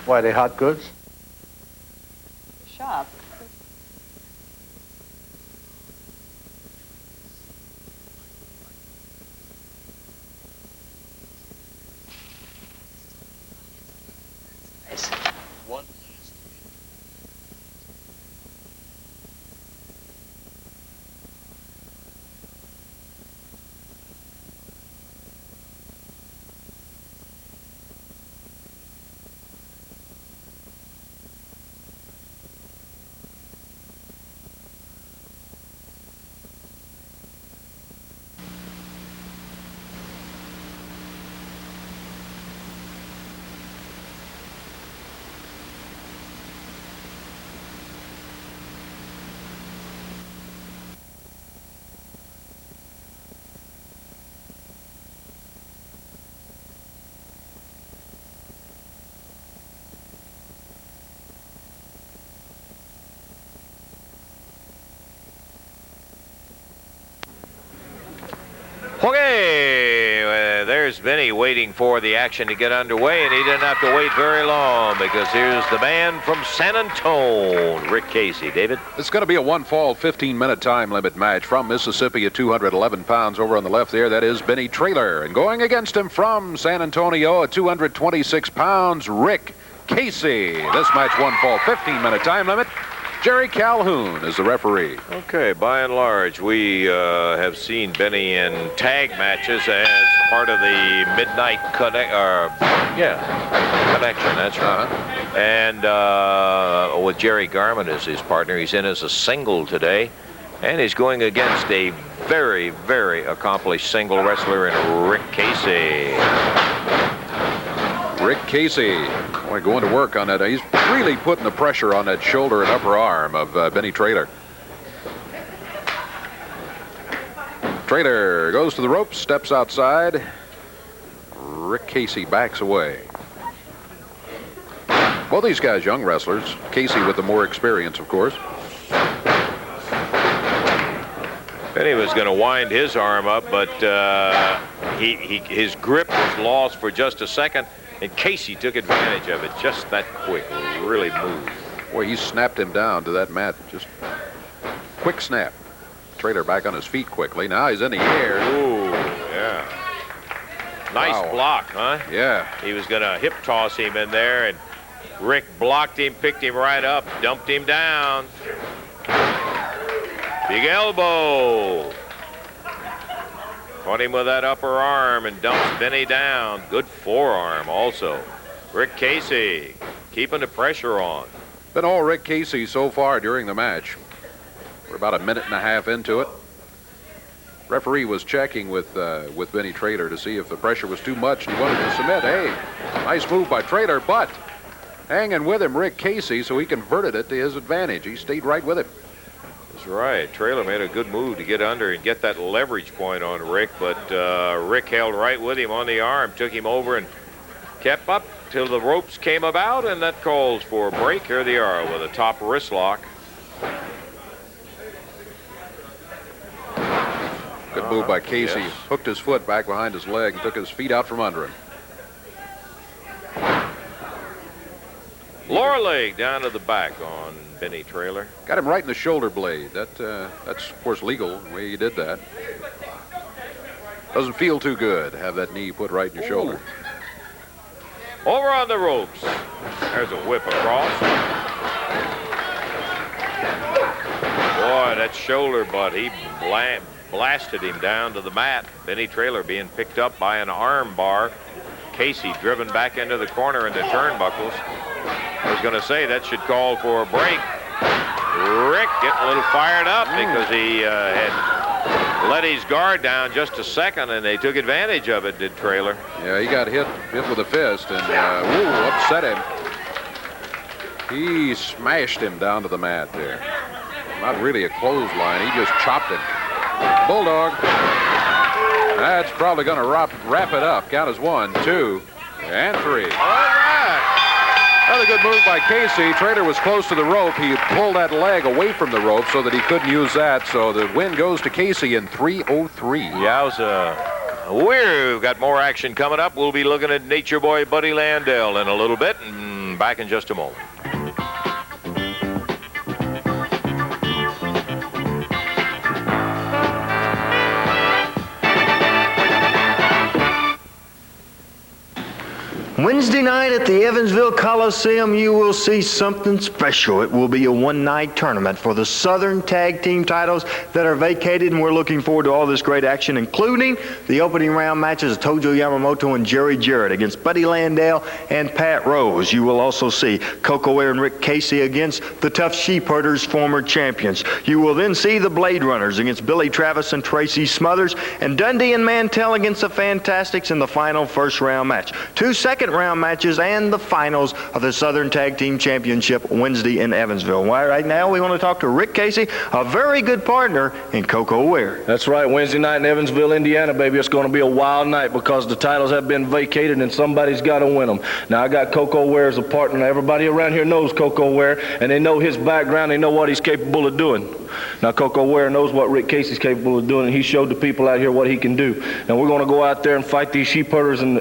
Why, they hot goods? Shop. Okay, there's Benny waiting for the action to get underway, and he didn't have to wait very long because here's the man from San Antone, Rick Casey. David? It's going to be a one-fall, 15-minute time limit match from Mississippi at 211 pounds. Over on the left there, that is Benny Traylor. And going against him from San Antonio at 226 pounds, Rick Casey. This match one-fall, 15-minute time limit. Jerry Calhoun is the referee. Okay, by and large, we have seen Benny in tag matches as part of the Midnight Connection. That's right. And with Jerry Garman as his partner, he's in as a single today, and he's going against a very, very accomplished single wrestler in Rick Casey. Rick Casey, boy, going to work on that. He's really putting the pressure on that shoulder and upper arm of Benny Traylor. Traylor goes to the ropes, steps outside. Rick Casey backs away. Both these guys young wrestlers. Casey with the more experience, of course. Benny was going to wind his arm up, but his grip was lost for just a second. And Casey took advantage of it just that quick, really moved. Boy, he snapped him down to that mat. Just quick snap. Traylor back on his feet quickly. Now he's in the air. Ooh, yeah. Nice block, huh? Yeah. He was going to hip toss him in there, and Rick blocked him, picked him right up, dumped him down. Big elbow. Caught him with that upper arm and dumps Benny down. Good forearm also. Rick Casey keeping the pressure on. Been all Rick Casey so far during the match. We're about a minute and a half into it. Referee was checking with Benny Traylor to see if the pressure was too much and he wanted to submit. Hey, nice move by Traylor, but hanging with him, Rick Casey, so he converted it to his advantage. He stayed right with him. That's right. Traylor made a good move to get under and get that leverage point on Rick, but Rick held right with him on the arm, took him over and kept up till the ropes came about, and that calls for a break. Here they are with a top wrist lock. Good move by Casey. Yes. Hooked his foot back behind his leg and took his feet out from under him. Lower leg down to the back on Benny Traylor. Got him right in the shoulder blade. That's of course legal the way he did that. Doesn't feel too good to have that knee put right in your shoulder. Over on the ropes. There's a whip across. Boy, that shoulder butt, he blasted him down to the mat. Benny Traylor being picked up by an arm bar. Casey driven back into the corner in the turnbuckles. I was going to say that should call for a break. Rick getting a little fired up because he had let his guard down just a second, and they took advantage of it, did Traylor. Yeah, he got hit with a fist and upset him. He smashed him down to the mat there. Not really a clothesline. He just chopped him. Bulldog. That's probably going to wrap it up. Count as 1, 2, and 3. All right. Another good move by Casey. Traylor was close to the rope. He pulled that leg away from the rope so that he couldn't use that. So the win goes to Casey in 3:03. Yowza. We've got more action coming up. We'll be looking at Nature Boy Buddy Landell in a little bit. And Back in just a moment. Wednesday night at the Evansville Coliseum, you will see something special. It will be a one-night tournament for the Southern Tag Team titles that are vacated, and we're looking forward to all this great action, including the opening round matches of Tojo Yamamoto and Jerry Jarrett against Buddy Landale and Pat Rose. You will also see Coco Ware and Rick Casey against the Tough Sheepherders, former champions. You will then see the Blade Runners against Billy Travis and Tracy Smothers, and Dundee and Mantell against the Fantastics in the final first-round match. 2 second-round matches and the finals of the Southern Tag Team Championship Wednesday in Evansville. Right now, we want to talk to Rick Casey, a very good partner in Coco Ware. That's right. Wednesday night in Evansville, Indiana, baby. It's going to be a wild night because the titles have been vacated and somebody's got to win them. Now, I got Coco Ware as a partner. Everybody around here knows Coco Ware, and they know his background. They know what he's capable of doing. Now, Coco Ware knows what Rick Casey's capable of doing, and he showed the people out here what he can do. And we're going to go out there and fight these sheepherders in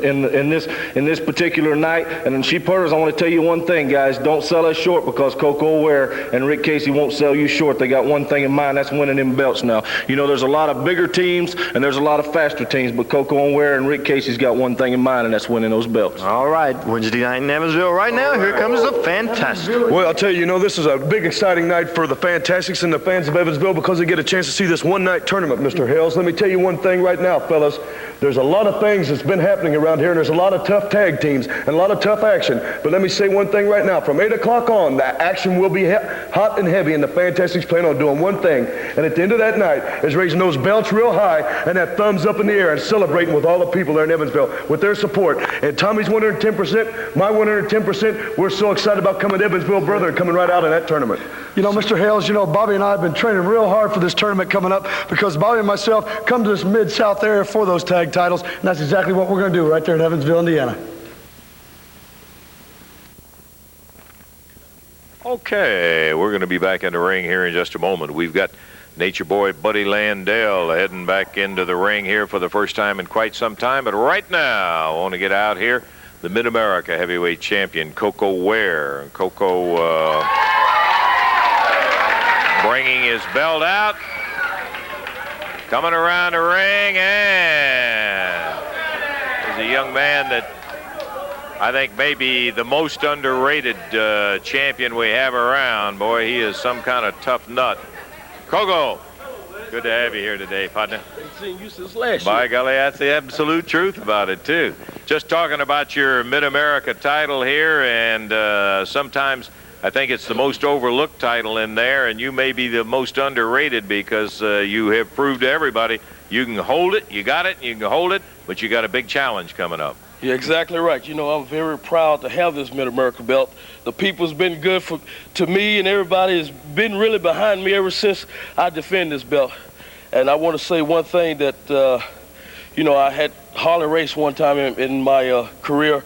this particular night. And the sheepherders, I want to tell you one thing, guys. Don't sell us short, because Coco Ware and Rick Casey won't sell you short. They got one thing in mind. That's winning them belts now. You know, there's a lot of bigger teams, and there's a lot of faster teams, but Coco Ware and Rick Casey's got one thing in mind, and that's winning those belts. All right, Wednesday night in Evansville. Right now, here comes the Fantastics. Well, I'll tell you, this is a big, exciting night for the Fantastics and the fans of Evansville, because they get a chance to see this one-night tournament, Mr. Hales. Let me tell you one thing right now, fellas. There's a lot of things that's been happening around here, and there's a lot of tough tag teams and a lot of tough action. But let me say one thing right now. From 8 o'clock on, the action will be hot and heavy, and the Fantastics plan on doing one thing. And at the end of that night is raising those belts real high and that thumbs up in the air and celebrating with all the people there in Evansville with their support. And Tommy's 110%, my 110%. We're so excited about coming to Evansville, brother, and coming right out in that tournament. Mr. Hales, Bobby and I have been training real hard for this tournament coming up, because Bobby and myself come to this Mid-South area for those tag titles, and that's exactly what we're going to do right there in Evansville, Indiana. Okay, we're going to be back in the ring here in just a moment. We've got Nature Boy Buddy Landale heading back into the ring here for the first time in quite some time. But right now, I want to get out here the Mid-America Heavyweight Champion, Coco Ware. Coco bringing his belt out, coming around the ring, and he's a young man that I think may be the most underrated champion we have around. Boy, he is some kind of tough nut. Coco, good to have you here today, partner. I've seen you since last year. By golly, that's the absolute truth about it, too. Just talking about your Mid-America title here, and sometimes I think it's the most overlooked title in there, and you may be the most underrated, because you have proved to everybody you can hold it, you got it, you can hold it, but you got a big challenge coming up. You're exactly right. I'm very proud to have this Mid-America belt. The people's been good to me, and everybody has been really behind me ever since I defend this belt. And I want to say one thing that, I had Harley Race one time in my career,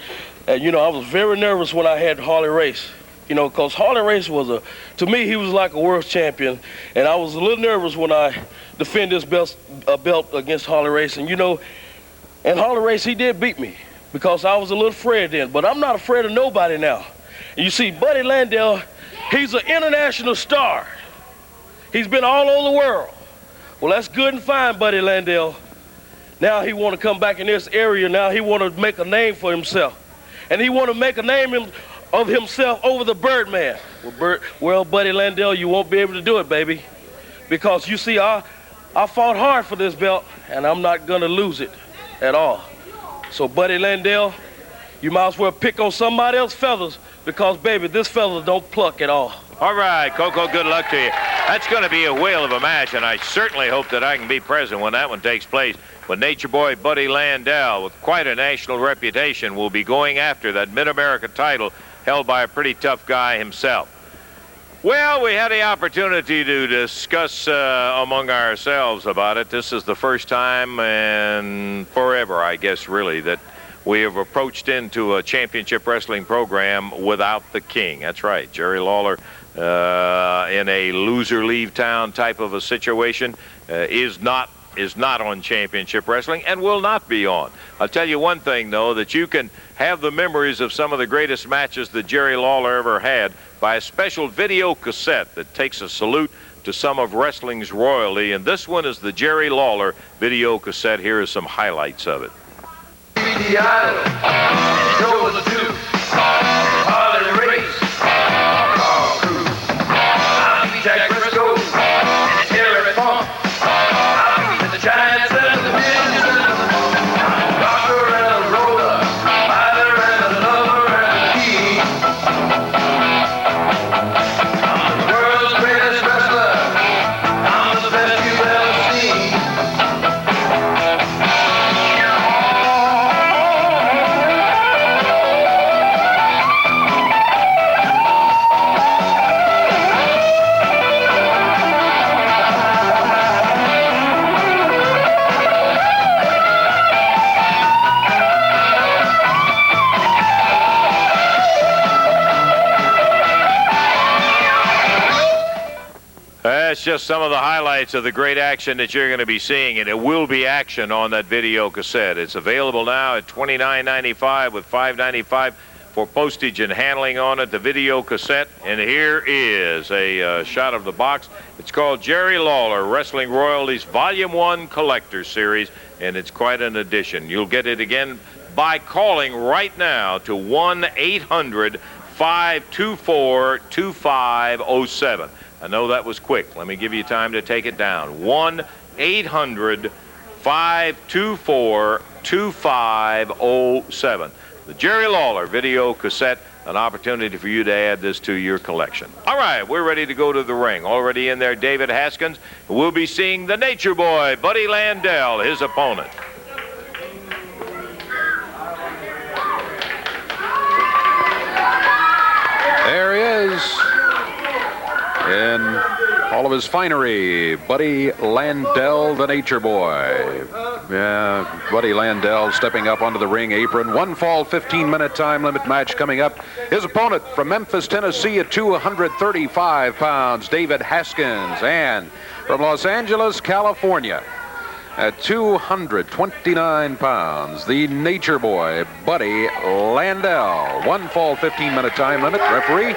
and, I was very nervous when I had Harley Race. Because Harley Race to me, he was like a world champion, and I was a little nervous when I defend this belt against Harley Race. And and Harley Race, he did beat me, because I was a little afraid then, but I'm not afraid of nobody now. And you see, Buddy Landale, he's an international star. He's been all over the world. Well, that's good and fine, Buddy Landale. Now he want to come back in this area. Now he want to make a name for himself, and he want to make a name of himself over the Birdman. Well, Buddy Landale, you won't be able to do it, baby, because you see, I fought hard for this belt, and I'm not gonna lose it at all. So, Buddy Landale, you might as well pick on somebody else's feathers, because, baby, this feather don't pluck at all. All right, Coco, good luck to you. That's going to be a whale of a match, and I certainly hope that I can be present when that one takes place. But Nature Boy Buddy Landale, with quite a national reputation, will be going after that Mid-America title held by a pretty tough guy himself. Well, we had the opportunity to discuss among ourselves about it. This is the first time in forever, I guess, really, that we have approached into a championship wrestling program without the king. That's right, Jerry Lawler, in a loser leave town type of a situation, is not is not on Championship Wrestling and will not be on. I'll tell you one thing, though, that you can have the memories of some of the greatest matches that Jerry Lawler ever had by a special video cassette that takes a salute to some of wrestling's royalty, and this one is the Jerry Lawler video cassette. Here are some highlights of it. That's just some of the highlights of the great action that you're going to be seeing, and it will be action on that video cassette. It's available now at $29.95 with $5.95 for postage and handling on it, the video cassette. And here is a shot of the box. It's called Jerry Lawler Wrestling Royalties Volume 1 Collector Series, and it's quite an edition. You'll get it again by calling right now to 1-800-524-2507. I know that was quick. Let me give you time to take it down. 1-800-524-2507. The Jerry Lawler video cassette, an opportunity for you to add this to your collection. All right, we're ready to go to the ring. Already in there, David Haskins. We'll be seeing the Nature Boy, Buddy Landell, his opponent. There he is. In all of his finery, Buddy Landell, the Nature Boy. Yeah, Buddy Landell stepping up onto the ring apron. One fall, 15-minute time limit match coming up. His opponent from Memphis, Tennessee at 235 pounds, David Haskins. And from Los Angeles, California at 229 pounds, the Nature Boy, Buddy Landell. One fall, 15-minute time limit. Referee,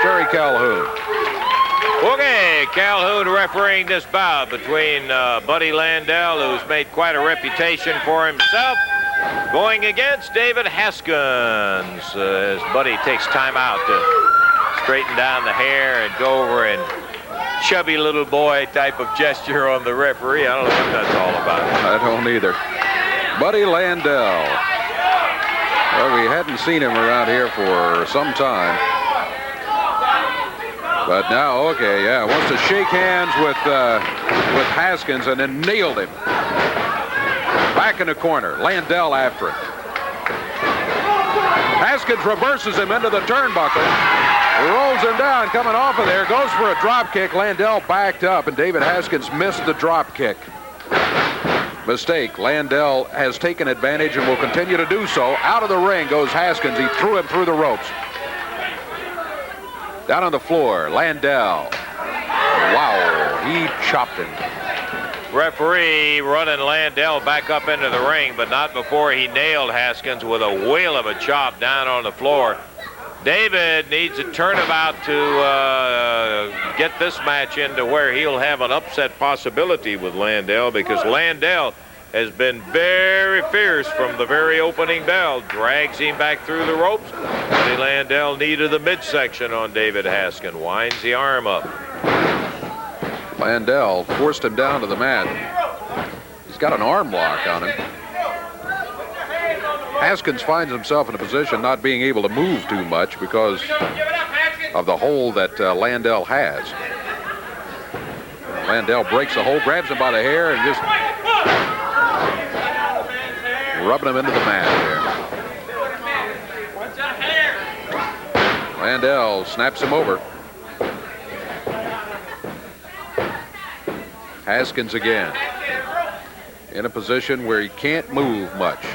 Jerry Calhoun. Okay, Calhoun refereeing this bout between Buddy Landell, who's made quite a reputation for himself, going against David Haskins, as Buddy takes time out to straighten down the hair and go over and chubby little boy type of gesture on the referee. I don't know what that's all about. I don't either. Buddy Landell. Well, we hadn't seen him around here for some time. But now, okay, yeah, wants to shake hands with Haskins and then nailed him. Back in the corner, Landell after him. Haskins reverses him into the turnbuckle. Rolls him down, coming off of there, goes for a drop kick. Landell backed up, and David Haskins missed the drop kick. Mistake. Landell has taken advantage and will continue to do so. Out of the ring goes Haskins. He threw him through the ropes. Down on the floor, Landell. Wow, he chopped him. Referee running Landell back up into the ring, but not before he nailed Haskins with a whale of a chop down on the floor. David needs a turnabout to get this match into where he'll have an upset possibility with Landell, because Landell has been very fierce from the very opening bell. Drags him back through the ropes. Buddy Landell needed the midsection on David Haskins. Winds the arm up. Landell forced him down to the mat. He's got an arm lock on him. Haskins finds himself in a position not being able to move too much because of the hold that Landell has. Landell breaks the hold, grabs him by the hair, and just rubbing him into the mat here. Landell snaps him over. Haskins again in a position where he can't move much.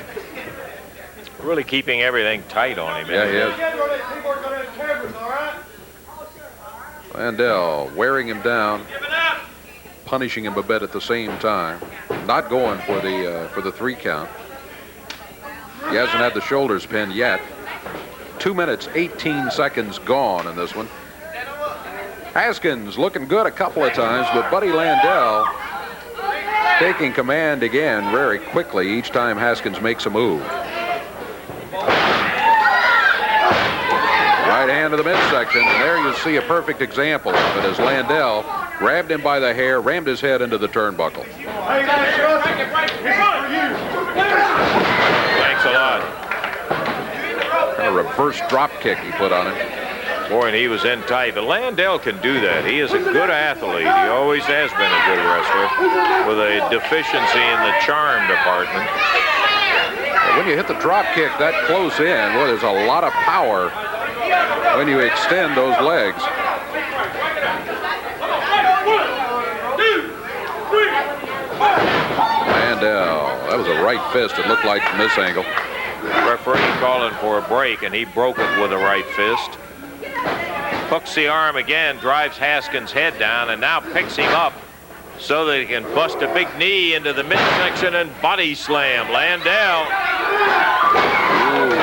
Really keeping everything tight on him. Yeah, he is. Landell wearing him down, punishing him a bit at the same time. not going for the 3 count. He hasn't had the shoulders pinned yet. 2 minutes, 18 seconds gone in this one. Haskins looking good a couple of times, but Buddy Landell taking command again very quickly each time Haskins makes a move. Right hand to the midsection, and there you see a perfect example of it as Landell grabbed him by the hair, rammed his head into the turnbuckle. Thanks a lot. A reverse drop kick he put on him. Boy, and he was in tight. But Landell can do that. He is a good athlete. He always has been a good wrestler with a deficiency in the charm department. But when you hit the drop kick that close in, boy, there's a lot of power when you extend those legs. Landell, that was a right fist, it looked like from this angle. Referee calling for a break, and he broke it with a right fist. Hooks the arm again, drives Haskins' head down, and now picks him up so that he can bust a big knee into the midsection and body slam. Landell, ooh,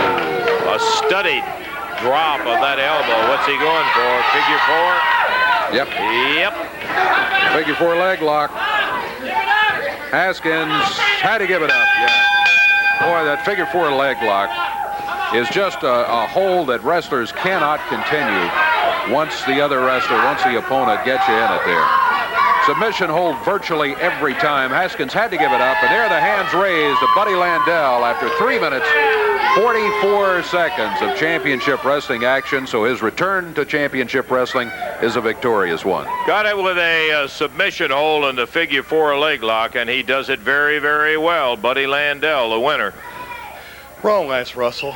a studied drop of that elbow. What's he going for? Figure 4? Yep. Yep. Figure 4 leg lock. Haskins had to give it up. Yeah. Boy, that figure 4 leg lock is just a hold that wrestlers cannot continue once the opponent gets you in it there. Submission hold virtually every time. Haskins had to give it up, and there the hands raised of Buddy Landell after 3 minutes, 44 seconds of championship wrestling action. So his return to championship wrestling is a victorious one. Got it with a submission hold in the figure 4 leg lock, and he does it very, very well. Buddy Landell, the winner. Wrong, Lance Russell.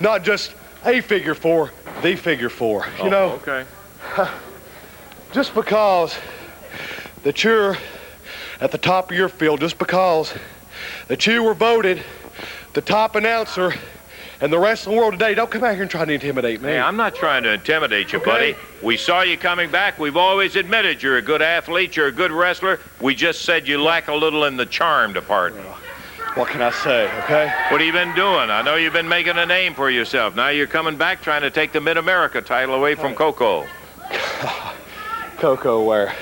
Not just a figure 4, the figure 4. You know, okay. Just because that you're at the top of your field, just because that you were voted the top announcer in the wrestling world today, don't come out here and try to intimidate me. Hey, I'm not trying to intimidate you, Okay. buddy. We saw you coming back. We've always admitted you're a good athlete, you're a good wrestler. We just said you lack a little in the charm department. What can I say, okay? What have you been doing? I know you've been making a name for yourself. Now you're coming back trying to take the Mid-America title away from Coco. Coco Ware.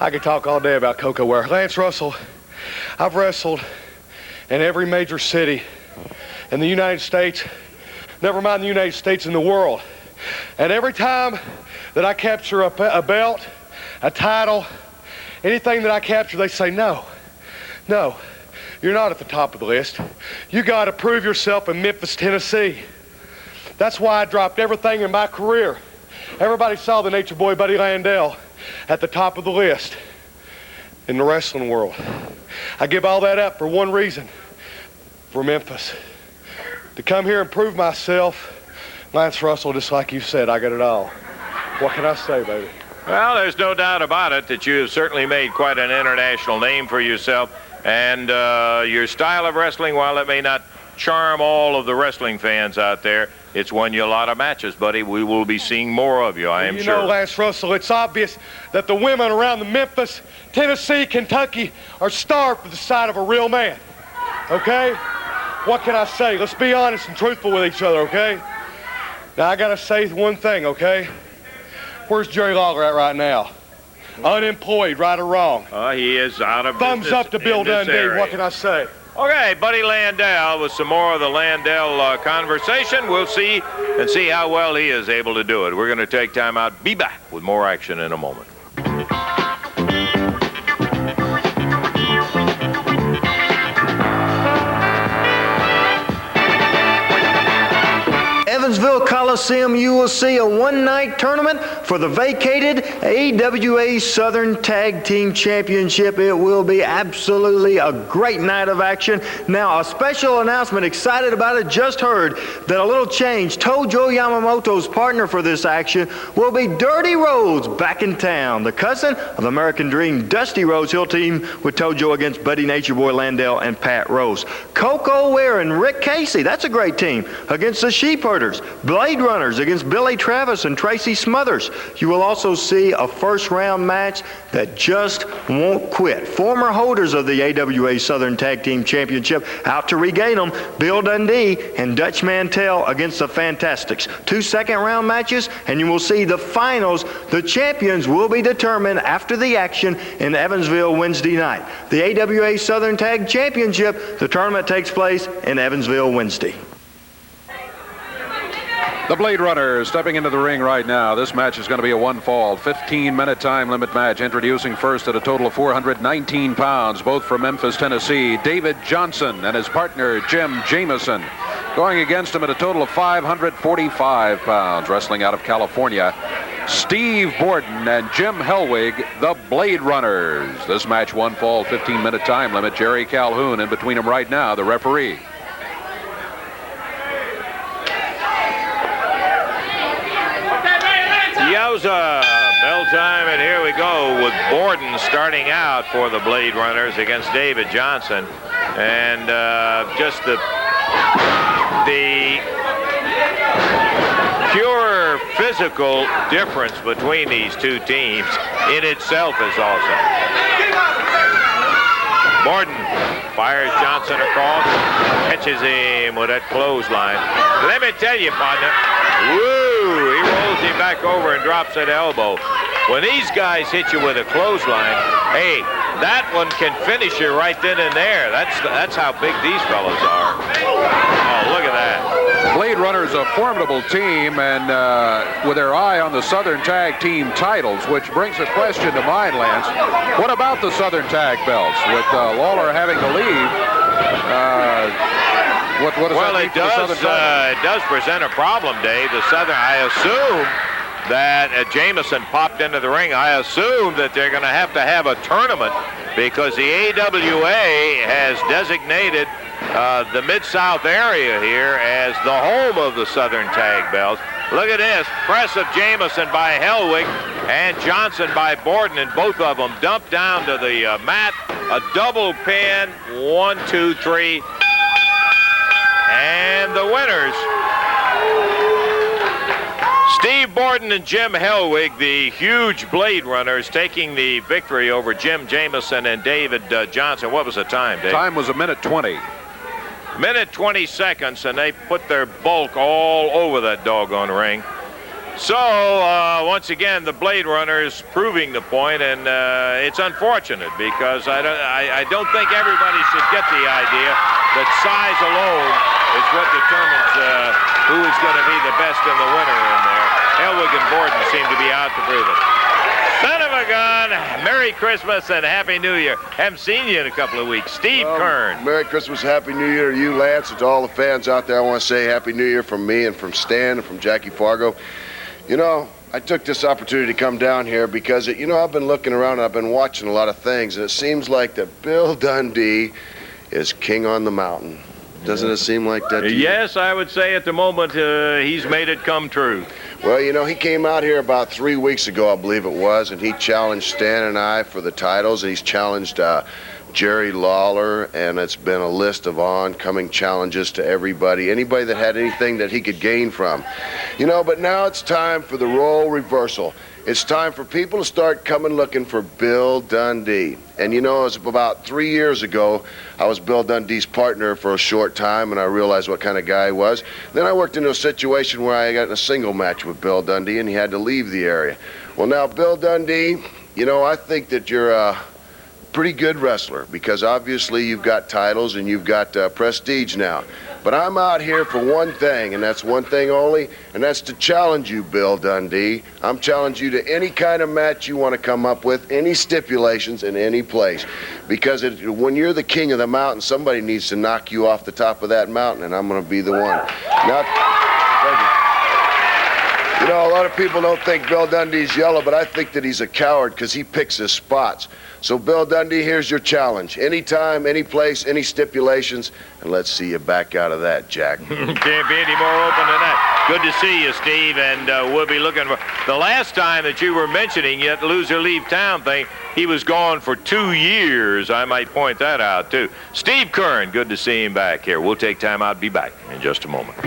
I could talk all day about Coco Ware. Lance Russell, I've wrestled in every major city in the United States, never mind the United States, in the world. And every time that I capture a belt, a title, anything that I capture, they say, no, you're not at the top of the list. You got to prove yourself in Memphis, Tennessee. That's why I dropped everything in my career. Everybody saw the Nature Boy Buddy Landell at the top of the list in the wrestling world. I give all that up for one reason, for Memphis. To come here and prove myself, Lance Russell, just like you said, I got it all. What can I say, baby? Well, there's no doubt about it that you have certainly made quite an international name for yourself. And your style of wrestling, while it may not charm all of the wrestling fans out there, it's won you a lot of matches, buddy. We will be seeing more of you, I am sure. You know, Lance Russell, it's obvious that the women around the Memphis, Tennessee, Kentucky are starved for the sight of a real man, okay? What can I say? Let's be honest and truthful with each other, okay? Now, I got to say one thing, okay? Where's Jerry Lawler at right now? Unemployed, right or wrong? He is out of Thumbs business up to Bill in this Dundee. area. What can I say? Okay, Buddy Landell with some more of the Landell conversation. We'll see how well he is able to do it. We're going to take time out. Be back with more action in a moment. Evansville Coliseum, you will see a one-night tournament for the vacated AWA Southern Tag Team Championship. It will be absolutely a great night of action. Now, a special announcement, excited about it, just heard that a little change. Tojo Yamamoto's partner for this action will be Dirty Rhodes back in town. The cousin of American Dream, Dusty Rhodes. He'll team with Tojo against Buddy Nature Boy Landell and Pat Rose. Coco Ware and Rick Casey, that's a great team, against the Sheepherders. Blade Runners against Billy Travis and Tracy Smothers. You will also see a first-round match that just won't quit. Former holders of the AWA Southern Tag Team Championship out to regain them, Bill Dundee and Dutch Mantell against the Fantastics. 2 second-round matches, and you will see the finals. The champions will be determined after the action in Evansville Wednesday night. The AWA Southern Tag Championship, the tournament takes place in Evansville Wednesday. The Blade Runners stepping into the ring right now. This match is going to be a one-fall, 15-minute time limit match. Introducing first at a total of 419 pounds, both from Memphis, Tennessee, David Johnson and his partner, Jim Jameson. Going against him at a total of 545 pounds, wrestling out of California, Steve Borden and Jim Hellwig, the Blade Runners. This match one fall, 15-minute time limit. Jerry Calhoun in between them right now, the referee. Yowza, bell time, and here we go with Borden starting out for the Blade Runners against David Johnson. And just the pure physical difference between these two teams in itself is awesome. Borden fires Johnson across, catches him with that clothesline. Let me tell you, partner, woo, he rolls him back over and drops that elbow. When these guys hit you with a clothesline, hey, that one can finish you right then and there. That's how big these fellas are. Oh, look at that. Blade Runners, a formidable team, and with their eye on the Southern Tag Team titles, which brings a question to mind, Lance. What about the Southern Tag belts? With Lawler having to leave, what does well, that mean for the Southern titles? It does present a problem, Dave. The Southern, I assume that Jameson popped into the ring. I assume that they're going to have a tournament because the AWA has designated the Mid-South area here as the home of the Southern Tag belts. Look at this. Press of Jameson by Hellwig and Johnson by Borden, and both of them dumped down to the mat. A double pin. 1, 2, 3. And the winners, Steve Borden and Jim Hellwig, the huge Blade Runners, taking the victory over Jim Jameson and David Johnson. What was the time, Dave? Time was 1:20. Minute 20 seconds, and they put their bulk all over that doggone ring. So, once again, the Blade Runners proving the point, and it's unfortunate because I don't think everybody should get the idea that size alone is what determines who is going to be the best and the winner in there. Hellwig and Borden seem to be out to prove it. Son of a gun, Merry Christmas and Happy New Year. Haven't seen you in a couple of weeks. Steve Kern. Merry Christmas, Happy New Year to you, Lance, and to all the fans out there. I want to say Happy New Year from me and from Stan and from Jackie Fargo. You know, I took this opportunity to come down here because, I've been looking around and I've been watching a lot of things, and it seems like that Bill Dundee is king on the mountain. Doesn't it seem like that to you? Yes, I would say at the moment he's made it come true. Well, he came out here about 3 weeks ago, I believe it was, and he challenged Stan and I for the titles. He's challenged Jerry Lawler, and it's been a list of oncoming challenges to anybody that had anything that he could gain from. But now it's time for the role reversal. It's time for people to start coming looking for Bill Dundee. And it was about 3 years ago, I was Bill Dundee's partner for a short time, and I realized what kind of guy he was. Then I worked into a situation where I got in a single match with Bill Dundee, and he had to leave the area. Well, now, Bill Dundee, I think that you're a pretty good wrestler because obviously you've got titles and you've got prestige now. But I'm out here for one thing, and that's one thing only, and that's to challenge you, Bill Dundee. I'm challenging you to any kind of match you want to come up with, any stipulations in any place. Because when you're the king of the mountain, somebody needs to knock you off the top of that mountain, and I'm going to be the one. Thank you. A lot of people don't think Bill Dundee's yellow, but I think that he's a coward because he picks his spots. So, Bill Dundee, here's your challenge. Anytime, any place, any stipulations, and let's see you back out of that, Jack. Can't be any more open than that. Good to see you, Steve, and we'll be looking for... The last time that you were mentioning that loser leave town thing, he was gone for 2 years. I might point that out, too. Steve Kern, good to see him back here. We'll take time out and be back in just a moment.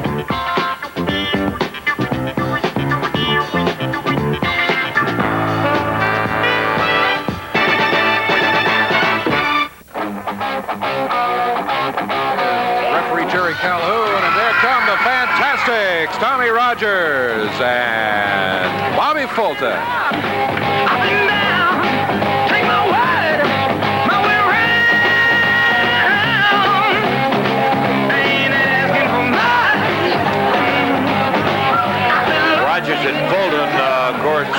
Referee Jerry Calhoun, and there come the Fantastics, Tommy Rogers and Bobby Fulton. Rogers and Fulton, of course,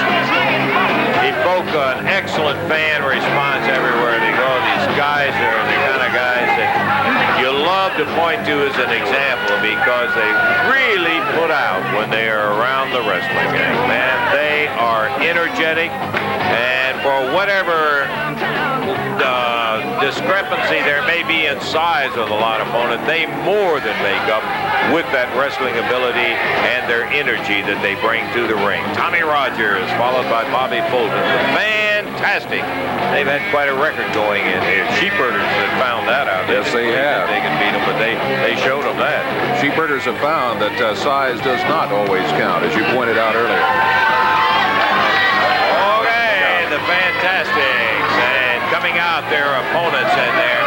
evoke an excellent fan response everywhere they go. These guys are the kind of guys that you love to point to as an example because they really put out when they are around the wrestling game. Man, they are energetic, and for whatever discrepancy there may be in size with a lot of opponent, they more than make up with that wrestling ability and their energy that they bring to the ring. Tommy Rogers, followed by Bobby Fulton. Fantastic. They've had quite a record going in here. Sheepherders have found that out. Yes, they have. They can beat them, but they showed them that. Sheepherders have found that size does not always count, as you pointed out earlier. Okay, the Fantastics, and coming out their opponents in there.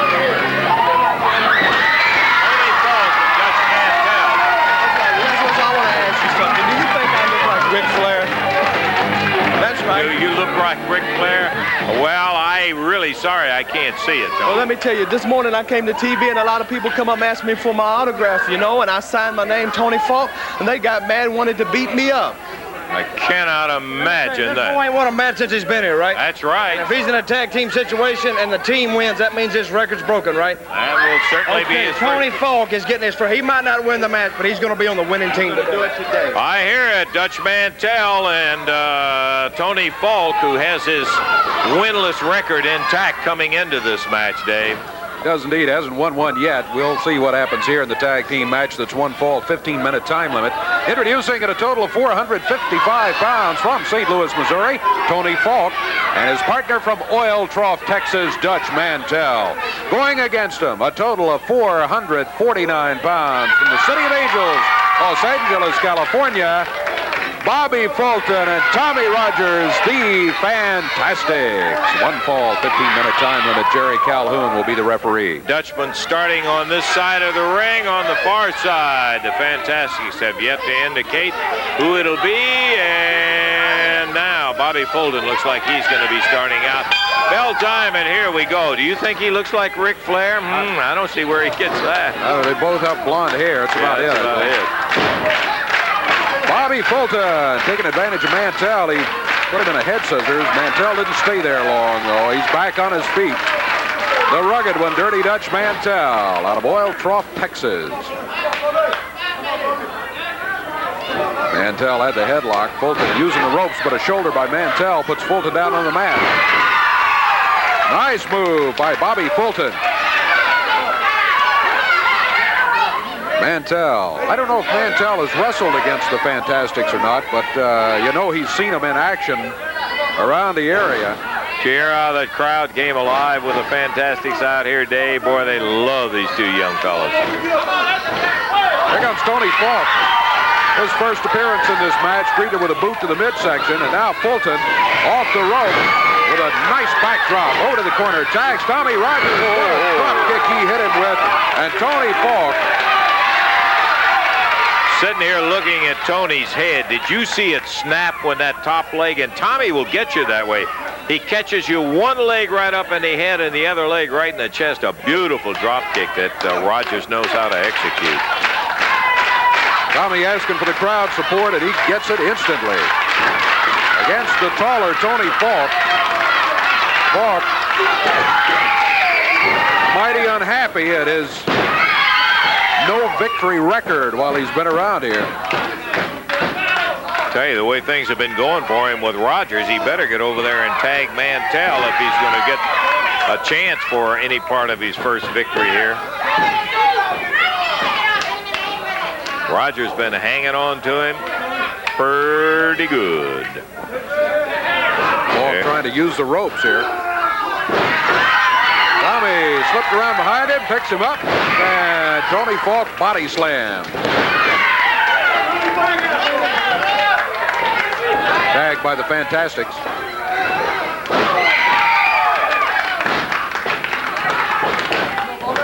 Ric Flair. That's right. You look like Ric Flair? Well, I'm really sorry I can't see it, though. Well, let me tell you, this morning I came to TV and a lot of people come up and ask me for my autograph, you know, and I signed my name, Tony Falk, and they got mad and wanted to beat me up. I cannot imagine that. Boy ain't won a match since he's been here, right? That's right. If he's in a tag team situation and the team wins, that means his record's broken, right? That will certainly be his Tony first. Falk is getting his first. He might not win the match, but he's going to be on the winning team to do it today. I hear it. Dutch Mantell and Tony Falk, who has his winless record intact coming into this match, Dave. Does indeed, hasn't won one yet. We'll see what happens here in the tag team match. That's one fall, 15-minute time limit. Introducing at a total of 455 pounds from St. Louis, Missouri, Tony Falk, and his partner from Oil Trough, Texas, Dutch Mantell. Going against him, a total of 449 pounds from the City of Angels, Los Angeles, California, Bobby Fulton and Tommy Rogers, the Fantastics. One fall, 15-minute time limit. Jerry Calhoun will be the referee. Dutchman starting on this side of the ring. On the far side, the Fantastics have yet to indicate who it'll be. And now Bobby Fulton looks like he's going to be starting out. Bell time, and here we go. Do you think he looks like Ric Flair? I don't see where he gets that. They both have blonde hair. That's about it. That's about it. Bobby Fulton taking advantage of Mantell. He put him in a head scissors. Mantell didn't stay there long, though. He's back on his feet. The rugged one, Dirty Dutch Mantell, out of Oil Trough, Texas. Mantell had the headlock. Fulton using the ropes, but a shoulder by Mantell puts Fulton down on the mat. Nice move by Bobby Fulton. Mantell. I don't know if Mantell has wrestled against the Fantastics or not, but you know he's seen them in action around the area. Cheer how that crowd came alive with the Fantastics out here, Dave. Boy, they love these two young fellas. Here comes Tony Falk. His first appearance in this match, greeted with a boot to the midsection, and now Fulton off the rope with a nice backdrop over to the corner. Tags Tommy Rogers. Drop kick he hit him with, and Tony Falk. Sitting here looking at Tony's head, did you see it snap when that top leg, and Tommy will get you that way. He catches you one leg right up in the head and the other leg right in the chest. A beautiful drop kick that Rogers knows how to execute. Tommy asking for the crowd support, and he gets it instantly. Against the taller Tony Falk. Falk mighty unhappy at his no victory record while he's been around here. Tell you, the way things have been going for him with Rogers, he better get over there and tag Mantell if he's going to get a chance for any part of his first victory here. Rogers been hanging on to him pretty good. Falk trying to use the ropes here. Tommy slipped around behind him, picks him up, and Tony Falk body slam. Tagged by the Fantastics.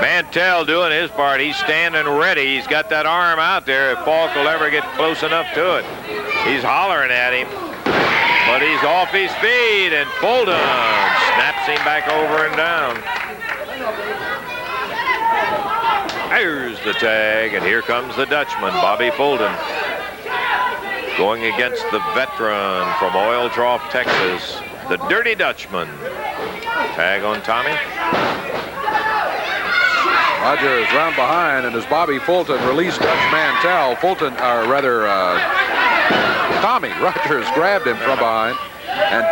Mantell doing his part. He's standing ready. He's got that arm out there if Falk will ever get close enough to it. He's hollering at him, but he's off his feet, and Fulton snaps him back over and down. There's the tag, and here comes the Dutchman, Bobby Fulton, going against the veteran from Oil Trough, Texas, the Dirty Dutchman. Tag on Tommy. Rogers round behind, and as Bobby Fulton released Dutch Mantell, Tommy Rogers grabbed him from behind and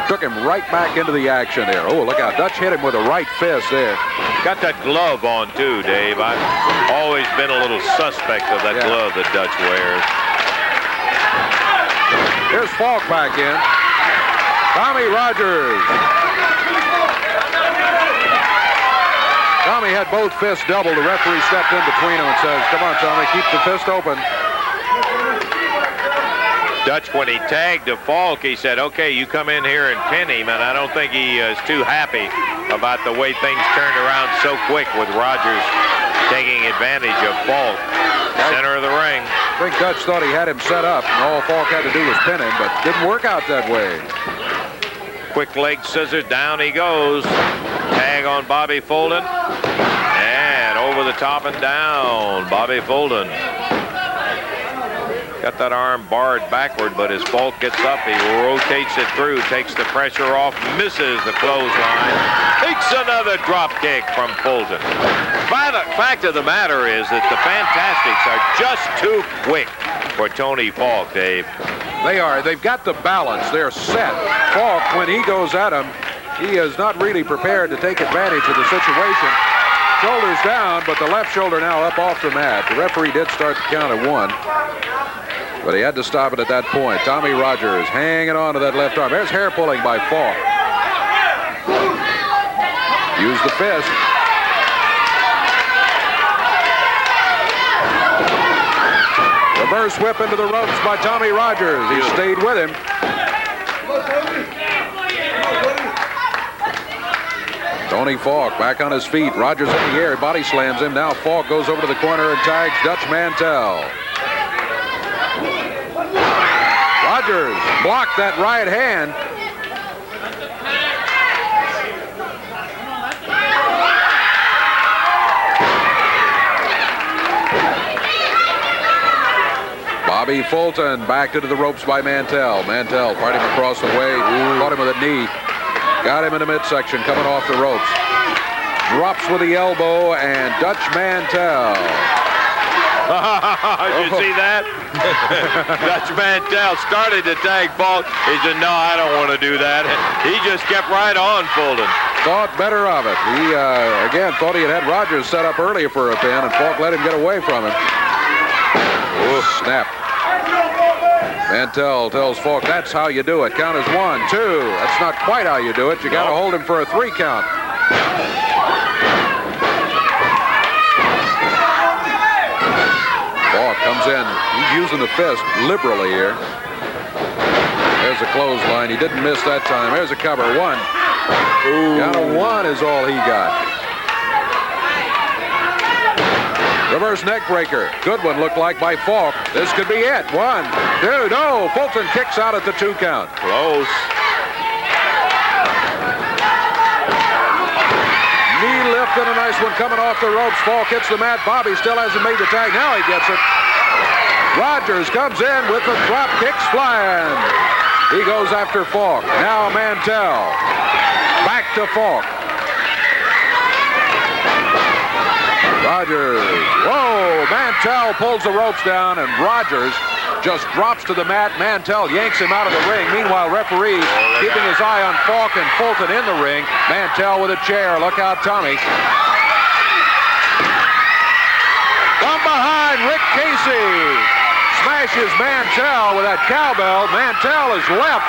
took him right back into the action there. Oh, look out. Dutch hit him with a right fist there. Got that glove on, too, Dave. I've always been a little suspect of that glove that Dutch wears. Here's Falk back in. Tommy Rogers. Tommy had both fists doubled. The referee stepped in between them and says, come on, Tommy, keep the fist open. Dutch, when he tagged to Falk, he said, okay, you come in here and pin him, and I don't think he is too happy about the way things turned around so quick with Rogers taking advantage of Falk. Center of the ring. I think Dutch thought he had him set up, and all Falk had to do was pin him, but didn't work out that way. Quick leg scissors, down he goes. Tag on Bobby Fulton. And over the top and down, Bobby Fulton. Got that arm barred backward, but as Falk gets up, he rotates it through, takes the pressure off, misses the clothesline, takes another drop kick from Fulton. Fact of the matter is that the Fantastics are just too quick for Tony Falk, Dave. They are. They've got the balance. They're set. Falk, when he goes at him, he is not really prepared to take advantage of the situation. Shoulders down, but the left shoulder now up off the mat. The referee did start the count at 1. But he had to stop it at that point. Tommy Rogers hanging on to that left arm. There's hair pulling by Falk. Use the fist. Reverse whip into the ropes by Tommy Rogers. He stayed with him. Tony Falk back on his feet. Rogers in the air. He body slams him. Now Falk goes over to the corner and tags Dutch Mantell. Rogers blocked that right hand. Bobby Fulton back into the ropes by Mantell. Mantell fighting across the way. Caught him with a knee. Got him in the midsection coming off the ropes. Drops with the elbow, and Dutch Mantell. Did you see that? Dutch Mantell started to tag Falk. He said, no, I don't want to do that. He just kept right on Fulton. Thought better of it. He, again, thought he had Rogers set up earlier for a pin, and Falk let him get away from him. Ooh, snap. Mantell tells Falk, that's how you do it. Count as 1, 2. That's not quite how you do it. You got to hold him for a 3 count. Falk comes in. He's using the fist liberally here. There's a clothesline. He didn't miss that time. There's a cover. 1. Count of 1 is all he got. Reverse neck breaker. Good one looked like by Falk. This could be it. 1, 2. No. Fulton kicks out at the 2 count. Close. Knee lift and a nice one coming off the ropes. Falk hits the mat. Bobby still hasn't made the tag. Now he gets it. Rogers comes in with the drop kicks flying. He goes after Falk. Now Mantell. Back to Falk. Rogers. Whoa! Mantell pulls the ropes down, and Rogers just drops to the mat. Mantell yanks him out of the ring. Meanwhile, referee keeping his eye on Falk and Fulton in the ring. Mantell with a chair. Look out, Tommy. From behind, Rick Casey smashes Mantell with that cowbell. Mantell is left.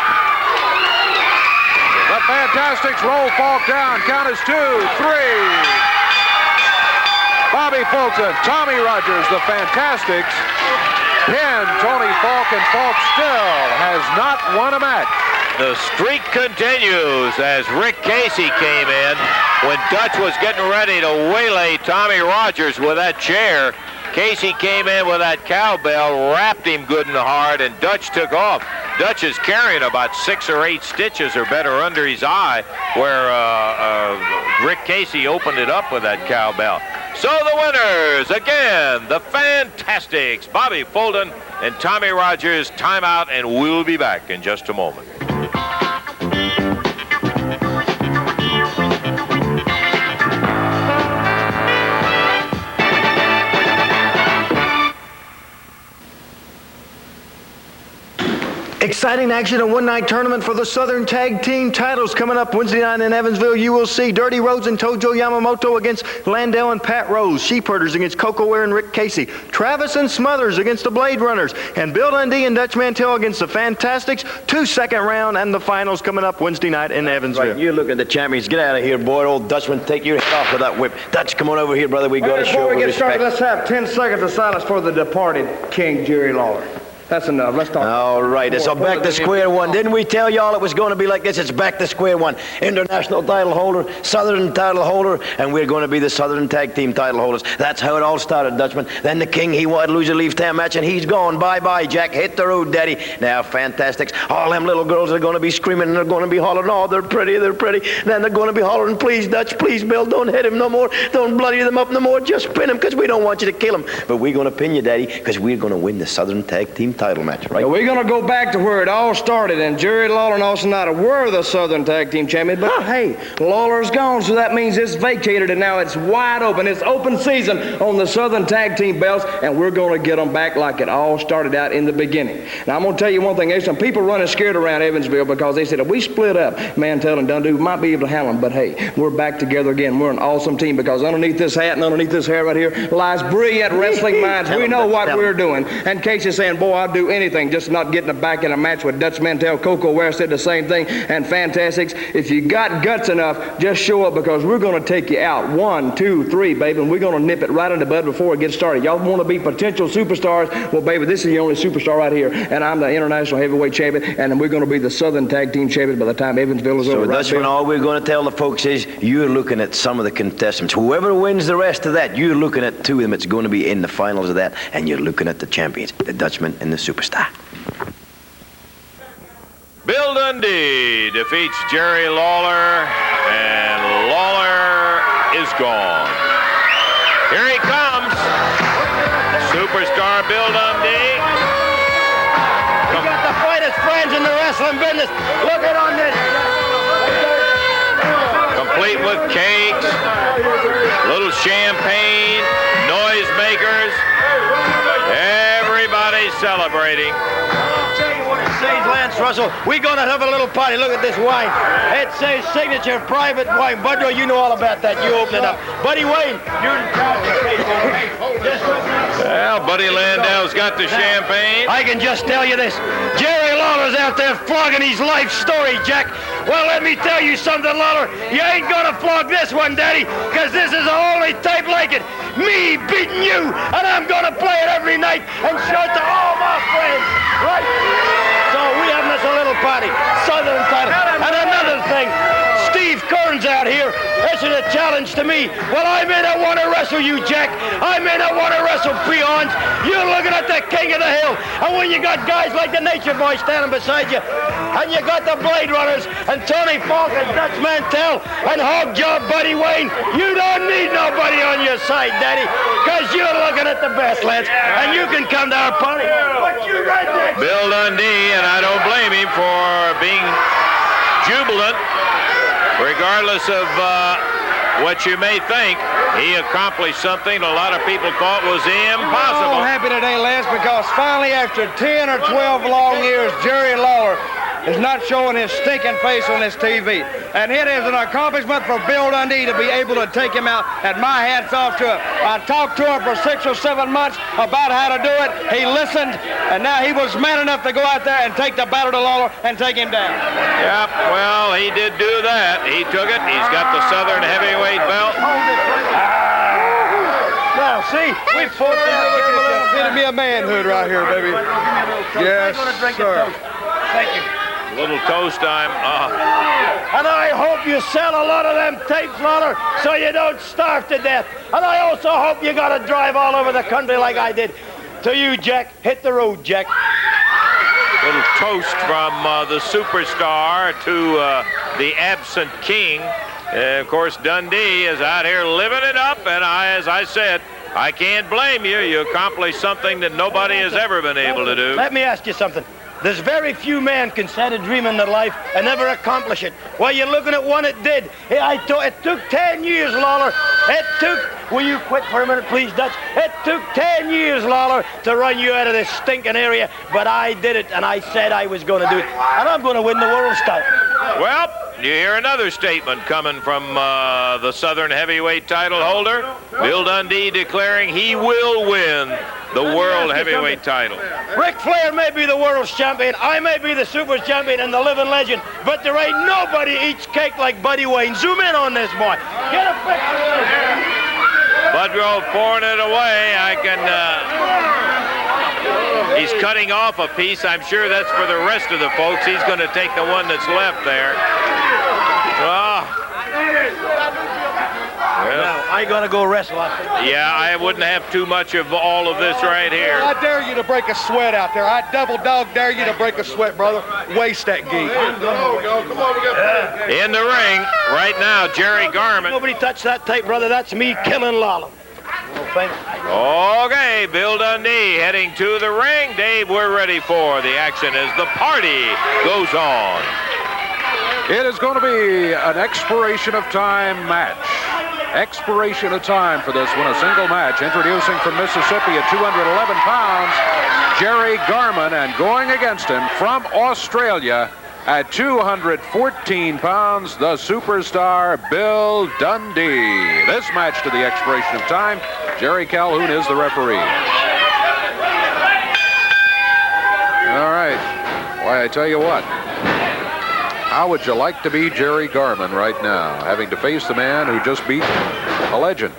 The Fantastics roll Falk down. Count is 2, 3. Bobby Fulton, Tommy Rogers, the Fantastics pin Tony Falk, and Falk still has not won a match. The streak continues as Rick Casey came in when Dutch was getting ready to waylay Tommy Rogers with that chair. Casey came in with that cowbell, wrapped him good and hard, and Dutch took off. Dutch is carrying about 6 or 8 stitches or better under his eye where Rick Casey opened it up with that cowbell. So the winners, again, the Fantastics, Bobby Fulton and Tommy Rogers. Timeout, and we'll be back in just a moment. Exciting action, a one-night tournament for the Southern Tag Team titles coming up Wednesday night in Evansville. You will see Dirty Rhodes and Tojo Yamamoto against Landell and Pat Rose. Sheepherders against Coco Ware and Rick Casey. Travis and Smothers against the Blade Runners. And Bill Dundee and Dutch Mantell against the Fantastics. 2 second round and the finals coming up Wednesday night in Evansville. Right, you look at the champions. Get out of here, boy. Old Dutchman, take your head off with that whip. Dutch, come on over here, brother. We got to show Before we get respect. started, let's have 10 seconds of silence for the departed King Jerry Lawler. That's enough. Let's talk. All right, so back to square one. Didn't we tell y'all it was going to be like this? It's back to square one. International title holder, Southern title holder, and we're going to be the Southern Tag Team title holders. That's how it all started, Dutchman. Then the King, he wanted to lose a leaf time match, and he's gone. Bye-bye, Jack. Hit the road, Daddy. Now, Fantastics, all them little girls are going to be screaming, and they're going to be hollering, oh, they're pretty, they're pretty. Then they're going to be hollering, please, Dutch, please, Bill, don't hit him no more. Don't bloody them up no more. Just pin him, because we don't want you to kill him. But we're going to pin you, Daddy, because we're going to win the Southern Tag Team title match, right? We're going to go back to where it all started, and Jerry Lawler and Austin Idol were the Southern Tag Team champions. But hey, Lawler's gone, so that means it's vacated, and now it's wide open. It's open season on the Southern Tag Team belts, and we're going to get them back like it all started out in the beginning. Now, I'm going to tell you one thing. There's some people running scared around Evansville because they said if we split up, Mantell and Dundee, we might be able to handle them. But hey, we're back together again. We're an awesome team because underneath this hat and underneath this hair right here lies brilliant wrestling minds. We know what we're doing. And Casey's saying, boy, I'd do anything just not getting back in a match with Dutch Mantell. Coco Ware said the same thing. And Fantastics, if you got guts enough, just show up because we're going to take you out. 1, 2, 3, baby, and we're going to nip it right in the bud before it gets started. Y'all want to be potential superstars? Well, baby, this is the only superstar right here, and I'm the international heavyweight champion, and we're going to be the Southern Tag Team champions by the time Evansville is over. So that's when all we're going to tell the folks is you're looking at some of the contestants. Whoever wins the rest of that, you're looking at 2 of them. It's going to be in the finals of that, and you're looking at the champions, the Dutchman and the Superstar. Bill Dundee defeats Jerry Lawler, and Lawler is gone. Here he comes, Superstar Bill Dundee. We got the finest friends in the wrestling business. Look at on this. Complete with cakes, little champagne, noisemakers. Everybody's celebrating. Says Lance Russell, we're going to have a little party. Look at this wine. It says signature private wine. Budro, you know all about that. You open it up. Buddy Wayne, you're in charge. Well, Buddy Landell's got the champagne. I can just tell you this. Jerry Lawler's out there flogging his life story, Jack. Well, let me tell you something, Lawler. You ain't going to flog this one, Daddy, because this is the only tape like it. Me beating you, and I'm going to play it every night and show it to all my friends. Right? So we having us a little party. Southern title. And another thing, Steve Kern's out here. This is a challenge to me. Well, I may not want to wrestle you, Jack. I may not want to wrestle peons. You're looking at the king of the hill. And when you got guys like the Nature Boy standing beside you, and you got the Blade Runners, and Tony Falk, and Dutch Mantell, and Hog Job Buddy Wayne, you don't need nobody on your side, Daddy, because you're looking at the best, Lance. And you can come to our party. But you right there. Bill Dundee, and I don't blame him for being jubilant, regardless of what you may think. He accomplished something a lot of people thought was impossible. I'm happy today, Lance, because finally, after 10 or 12 long years, Jerry Lawler is not showing his stinking face on this TV. And it is an accomplishment for Bill Dundee to be able to take him out, and my hat's off to him. I talked to him for 6 or 7 months about how to do it. He listened, and now he was man enough to go out there and take the battle to Lawler and take him down. Yep, well, he did do that. He took it. He's got the Southern heavyweight belt. Now, see, we pulled it out. It'll be a manhood right here, baby. Yes, sir. Thank you. Little toast time. And I hope you sell a lot of them tapes, Lawler, so you don't starve to death. And I also hope you got to drive all over the country like I did. To you, Jack. Hit the road, Jack. Little toast from the superstar to the absent king. Of course, Dundee is out here living it up, and as I said, I can't blame you. You accomplished something that nobody has ever been able to do. Let me ask you something. There's very few men can set a dream in their life and never accomplish it. Well, you're looking at one that did. It took 10 years, Lawler. Will you quit for a minute, please, Dutch? It took 10 years, Lawler, to run you out of this stinking area, but I did it, and I said I was going to do it, and I'm going to win the world's title. Well, you hear another statement coming from the Southern heavyweight title holder, Bill Dundee, declaring he will win the world heavyweight title. Ric Flair may be the world's champion, I may be the super champion and the living legend, but there ain't nobody eats cake like Buddy Wayne. Zoom in on this, boy. Get a picture. Budgrove pouring it away. He's cutting off a piece. I'm sure that's for the rest of the folks. He's going to take the one that's left there. Now, I got to go wrestle. Yeah, I wouldn't have too much of all of this right here. I dare you to break a sweat out there. I double dog dare you to break a sweat, brother. Waste that geek. Come on, we got In the ring right now, Jerry Garman. Nobody touch that tape, brother. That's me killing Lawler. Okay, Bill Dundee heading to the ring. Dave, we're ready for the action as the party goes on. It is going to be an expiration of time match. Expiration of time for this one, a single match. Introducing from Mississippi at 211 pounds, Jerry Garman, and going against him from Australia at 214 pounds, the superstar Bill Dundee. This match to the expiration of time, Jerry Calhoun is the referee. All right. Why, I tell you what. How would you like to be Jerry Garman right now, having to face the man who just beat a legend?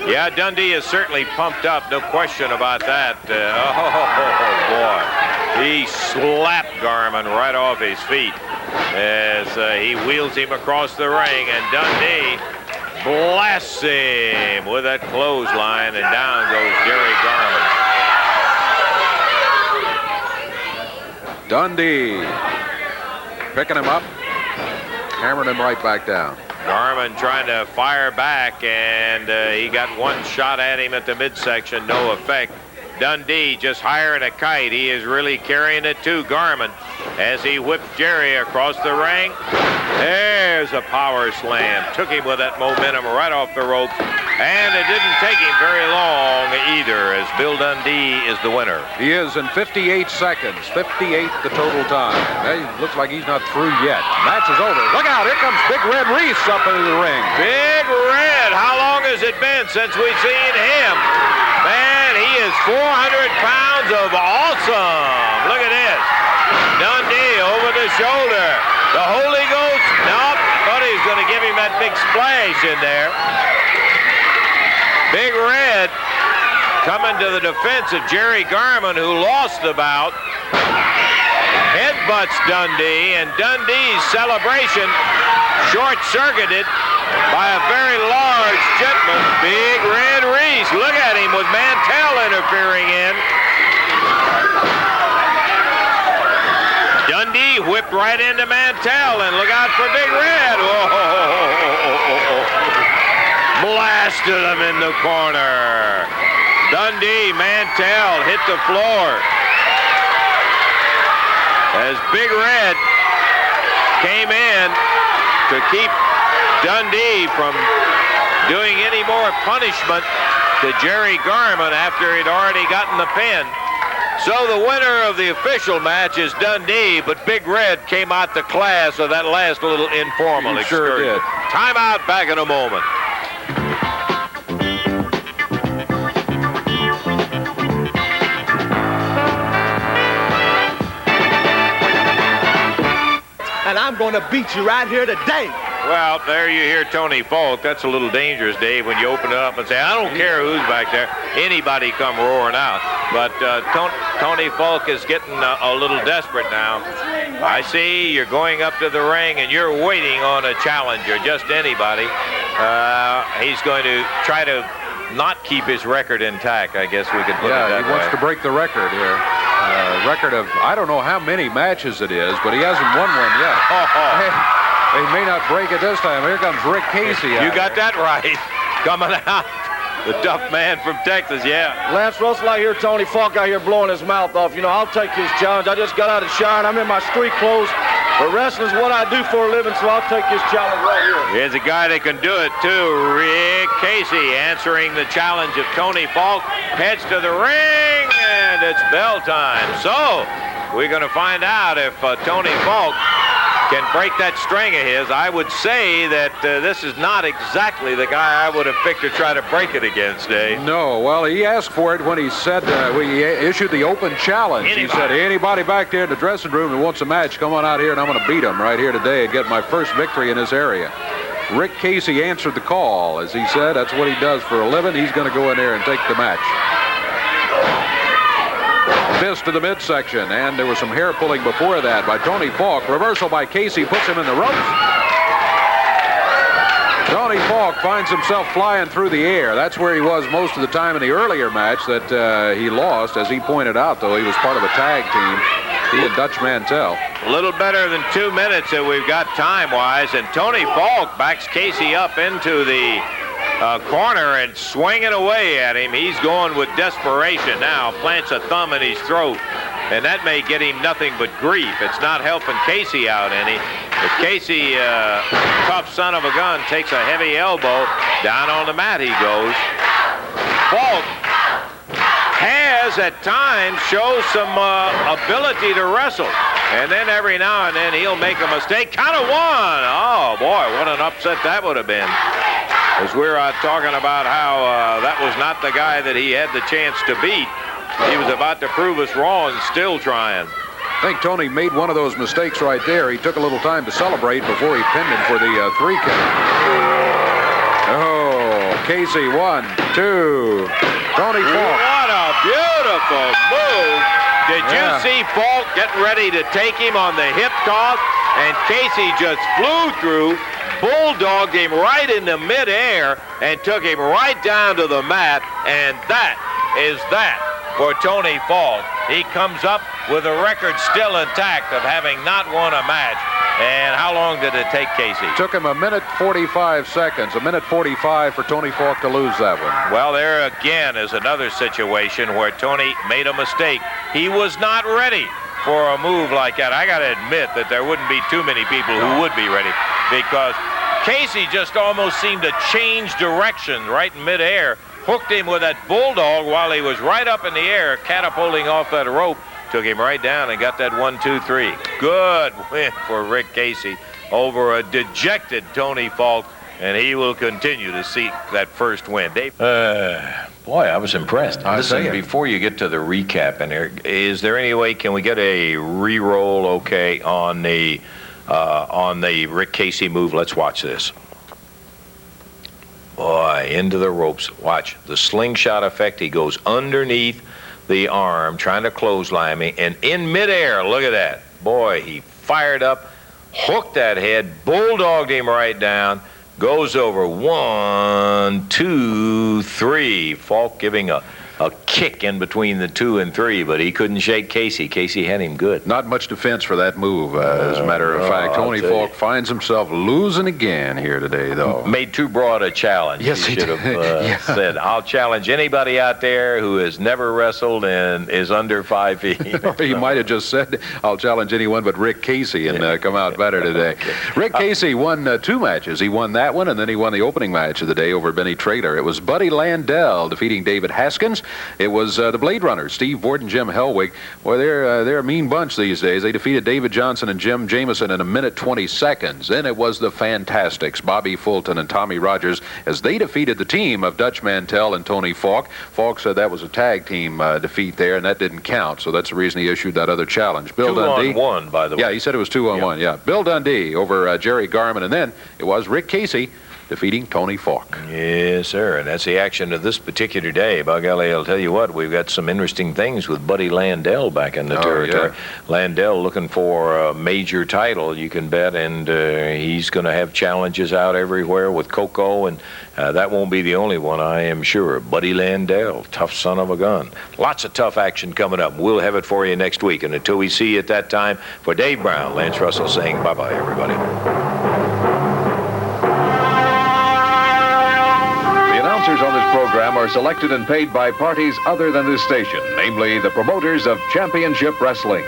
Yeah, Dundee is certainly pumped up, no question about that. Boy. He slapped Garman right off his feet as he wheels him across the ring, and Dundee blasts him with that clothesline, and down goes Jerry Garman. Dundee picking him up, hammering him right back down. Garman trying to fire back, and he got one shot at him at the midsection, no effect. Dundee just higher than a kite. He is really carrying it too, Garman, as he whipped Jerry across the ring. There's a power slam. Took him with that momentum right off the ropes, and it didn't take him very long either, as Bill Dundee is the winner. He is in 58 seconds, 58 the total time. He looks like he's not through yet. Match is over. Look out, here comes Big Red Reese up into the ring. Big Red, how long has it been since we've seen him? Man, he is 400 pounds of awesome. Look at this. Dundee over the shoulder. The Holy Ghost. Nope. Thought he was going to give him that big splash in there. Big Red coming to the defense of Jerry Garman, who lost the bout. Headbutts Dundee, and Dundee's celebration short-circuited by a very large gentleman, Big Red Reese. Look at him with Mantell interfering in. Dundee whipped right into Mantell, and look out for Big Red. Whoa. Blasted him in the corner. Dundee, Mantell hit the floor. As Big Red came in to keep Dundee from doing any more punishment to Jerry Garman after he'd already gotten the pin. So the winner of the official match is Dundee, but Big Red came out the class of that last little informal excursion. Sure did. Timeout, back in a moment. And I'm going to beat you right here today. Well, there you hear Tony Falk. That's a little dangerous, Dave, when you open it up and say, I don't care who's back there. Anybody come roaring out. But Tony Falk is getting a little desperate now. I see you're going up to the ring and you're waiting on a challenger, just anybody. He's going to try to not keep his record intact, I guess we could put it that way. Yeah, he wants to break the record here. Record of, I don't know how many matches it is, but he hasn't won one yet. He may not break it this time. Here comes Rick Casey. You got that right. Coming out. The tough man from Texas, yeah. Lance Russell, I hear Tony Falk out here blowing his mouth off. You know, I'll take his challenge. I just got out of the shower and I'm in my street clothes. But wrestling's what I do for a living, so I'll take his challenge right here. Here's a guy that can do it, too. Rick Casey answering the challenge of Tony Falk. Heads to the ring, and it's bell time. So, we're going to find out if Tony Falk can break that string of his. I would say that this is not exactly the guy I would have picked to try to break it against, Dave. No, well, he asked for it when he said, we issued the open challenge. He said, anybody back there in the dressing room that wants a match, come on out here and I'm going to beat him right here today and get my first victory in this area. Rick Casey answered the call. As he said, that's what he does for a living. He's going to go in there and take the match. Fist to the midsection, and there was some hair pulling before that by Tony Falk. Reversal by Casey puts him in the ropes. Tony Falk finds himself flying through the air. That's where he was most of the time in the earlier match that he lost. As he pointed out, though, he was part of a tag team. He and Dutch Mantell. A little better than 2 minutes that we've got time-wise, and Tony Falk backs Casey up into the corner and swinging away at him. He's going with desperation now, plants a thumb in his throat, and that may get him nothing but grief. It's not helping Casey out any. But Casey, tough son of a gun, takes a heavy elbow. Down on the mat he goes. Falk has at times shows some ability to wrestle, and then every now and then he'll make a mistake. Count of one. Oh boy, what an upset that would have been. As we're talking about how that was not the guy that he had the chance to beat. He was about to prove us wrong and still trying. I think Tony made one of those mistakes right there. He took a little time to celebrate before he pinned him for the 3 count. Oh, Casey, 1, 2. Tony Falk. What a beautiful move. Did you see Falk getting ready to take him on the hip toss? And Casey just flew through, bulldogged him right in the midair, and took him right down to the mat. And that is that for Tony Falk. He comes up with a record still intact of having not won a match. And how long did it take Casey? Took him 1 minute 45 seconds. 1 minute 45 for Tony Falk to lose that one. Well, there again is another situation where Tony made a mistake. He was not ready for a move like that. I got to admit that there wouldn't be too many people who would be ready, because Casey just almost seemed to change direction right in midair, hooked him with that bulldog while he was right up in the air, catapulting off that rope, took him right down and got that 1, 2, 3. Good win for Rick Casey over a dejected Tony Falk, and he will continue to seek that first win. Dave? Boy, I was impressed. Listen, before you get to the recap in here, is there any way, can we get a re-roll, okay, on the Rick Casey move? Let's watch this. Boy, into the ropes. Watch the slingshot effect. He goes underneath the arm, trying to clothesline me, and in midair, look at that. Boy, he fired up, hooked that head, bulldogged him right down, goes over 1, 2, 3. Falk giving a kick in between the 2 and 3, but he couldn't shake Casey. Casey had him good. Not much defense for that move, as a matter of fact. Tony Falk finds himself losing again here today, though. Made too broad a challenge. Yes, he should have said, I'll challenge anybody out there who has never wrestled and is under 5 feet. Or he might have just said, I'll challenge anyone but Rick Casey and come out better today. Okay. Rick Casey won 2 matches. He won that one, and then he won the opening match of the day over Benny Traylor. It was Buddy Landell defeating David Haskins. It was the Blade Runners, Steve Vort and Jim Hellwig. Boy, they're a mean bunch these days. They defeated David Johnson and Jim Jameson in a minute 20 seconds. Then it was the Fantastics, Bobby Fulton and Tommy Rogers, as they defeated the team of Dutch Mantell and Tony Falk. Falk said that was a tag team defeat there, and that didn't count, so that's the reason he issued that other challenge. Bill Dundee. 2-on-1, by the way. Yeah, he said it was 2-on-1, yeah. Bill Dundee over Jerry Garman, and then it was Rick Casey defeating Tony Falk. Yes, sir, and that's the action of this particular day. By golly, I'll tell you what, we've got some interesting things with Buddy Landell back in the territory. Yeah. Landell looking for a major title, you can bet, and he's going to have challenges out everywhere with Coco, and that won't be the only one, I am sure. Buddy Landell, tough son of a gun. Lots of tough action coming up. We'll have it for you next week, and until we see you at that time, for Dave Brown, Lance Russell saying bye-bye, everybody. Announcers on this program are selected and paid by parties other than this station, namely the promoters of Championship Wrestling.